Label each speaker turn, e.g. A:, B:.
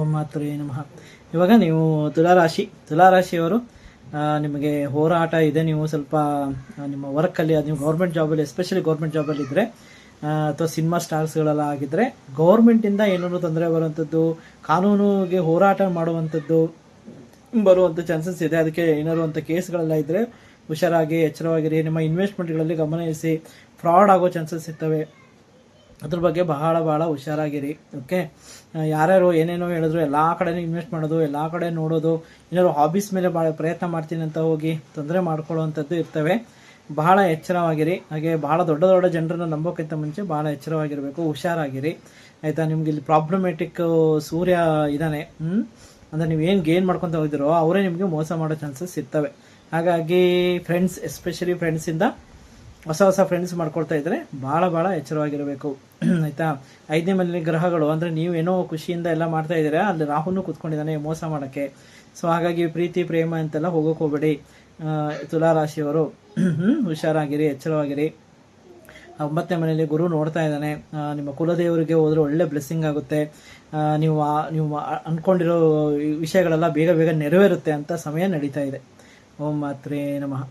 A: ಓಂ ಮಾತ್ರೇ ನಮಃ. ಇವಾಗ ನೀವು ತುಲಾರಾಶಿಯವರು ನಿಮಗೆ ಹೋರಾಟ ಇದೆ. ನೀವು ಸ್ವಲ್ಪ ನಿಮ್ಮ ವರ್ಕಲ್ಲಿ, ನೀವು ಗೌರ್ಮೆಂಟ್ ಜಾಬಲ್ಲಿ, ಎಸ್ಪೆಷಲಿ ಗೌರ್ಮೆಂಟ್ ಜಾಬಲ್ಲಿ ಇದ್ದರೆ ಅಥವಾ ಸಿನಿಮಾ ಸ್ಟಾರ್ಸ್ಗಳೆಲ್ಲ ಆಗಿದ್ದರೆ ಗೌರ್ಮೆಂಟಿಂದ ಏನಾದರೂ ತೊಂದರೆ ಬರುವಂಥದ್ದು, ಕಾನೂನಿಗೆ ಹೋರಾಟ ಮಾಡುವಂಥದ್ದು ಬರುವಂಥ ಚಾನ್ಸಸ್ ಇದೆ. ಅದಕ್ಕೆ ಏನಾದ್ರು ಅಂತ ಕೇಸ್ಗಳೆಲ್ಲ ಇದ್ದರೆ ಹುಷಾರಾಗಿ ಎಚ್ಚರವಾಗಿರಿ. ನಿಮ್ಮ ಇನ್ವೆಸ್ಟ್ಮೆಂಟ್ಗಳಲ್ಲಿ ಗಮನಿಸಿ, ಫ್ರಾಡ್ ಆಗೋ ಚಾನ್ಸಸ್ ಇರ್ತವೆ. ಅದ್ರ ಬಗ್ಗೆ ಬಹಳ ಹುಷಾರಾಗಿರಿ. ಓಕೆ, ಯಾರ್ಯಾರು ಏನೇನೋ ಹೇಳಿದ್ರು ಎಲ್ಲ ಕಡೆನೂ ಇನ್ವೆಸ್ಟ್ ಮಾಡೋದು, ಎಲ್ಲ ಕಡೆ ನೋಡೋದು, ಏನಾದ್ರು ಹಾಬೀಸ್ ಮೇಲೆ ಭಾಳ ಪ್ರಯತ್ನ ಮಾಡ್ತೀನಿ ಅಂತ ಹೋಗಿ ತೊಂದರೆ ಮಾಡ್ಕೊಳ್ಳುವಂಥದ್ದು ಇರ್ತವೆ. ಬಹಳ ಎಚ್ಚರವಾಗಿರಿ. ಹಾಗೆ ಬಹಳ ದೊಡ್ಡ ಜನರನ್ನು ನಂಬೋಕ್ಕಿಂತ ಮುಂಚೆ ಬಹಳ ಎಚ್ಚರವಾಗಿರಬೇಕು, ಹುಷಾರಾಗಿರಿ. ಆಯಿತಾ? ನಿಮ್ಗೆ ಇಲ್ಲಿ ಪ್ರಾಬ್ಲಮೆಟಿಕ್ ಸೂರ್ಯ ಇದ್ದಾನೆ. ಅಂದರೆ ನೀವು ಏನು ಗೇನ್ ಮಾಡ್ಕೊತ ಹೋಗಿದ್ದೀರೋ ಅವರೇ ನಿಮಗೆ ಮೋಸ ಮಾಡೋ ಚಾನ್ಸಸ್ ಇರ್ತವೆ. ಹಾಗಾಗಿ ಫ್ರೆಂಡ್ಸ್, ಎಸ್ಪೆಷಲಿ ಫ್ರೆಂಡ್ಸಿಂದ ಹೊಸ ಫ್ರೆಂಡ್ಸ್ ಮಾಡ್ಕೊಳ್ತಾ ಇದ್ರೆ ಬಹಳ ಎಚ್ಚರವಾಗಿರಬೇಕು. ಆಯ್ತಾ? 5ನೇ ಮನೆಯಲ್ಲಿ ಗ್ರಹಗಳು, ಅಂದರೆ ನೀವೇನೋ ಖುಷಿಯಿಂದ ಎಲ್ಲ ಮಾಡ್ತಾ ಇದ್ದೀರಾ, ಅಲ್ಲಿ ರಾಹುನು ಕೂತ್ಕೊಂಡಿದ್ದಾನೆ ಮೋಸ ಮಾಡೋಕ್ಕೆ. ಸೊ ಹಾಗಾಗಿ ಪ್ರೀತಿ ಪ್ರೇಮ ಅಂತೆಲ್ಲ ಹೋಗೋಕೆ ಹೋಗಬೇಡಿ ತುಲಾರಾಶಿಯವರು. ಹುಷಾರಾಗಿರಿ, ಎಚ್ಚರವಾಗಿರಿ. 9ನೇ ಮನೆಯಲ್ಲಿ ಗುರು ನೋಡ್ತಾ ಇದ್ದಾನೆ. ನಿಮ್ಮ ಕುಲದೇವರಿಗೆ ಹೋದ್ರೆ ಒಳ್ಳೆ ಬ್ಲೆಸ್ಸಿಂಗ್ ಆಗುತ್ತೆ. ನೀವು ಅಂದ್ಕೊಂಡಿರೋ ವಿಷಯಗಳೆಲ್ಲ ಬೇಗ ನೆರವೇರುತ್ತೆ ಅಂತ ಸಮಯ ನಡೀತಾ ಇದೆ. ಓಂ ಮಾತ್ರೇ ನಮಃ.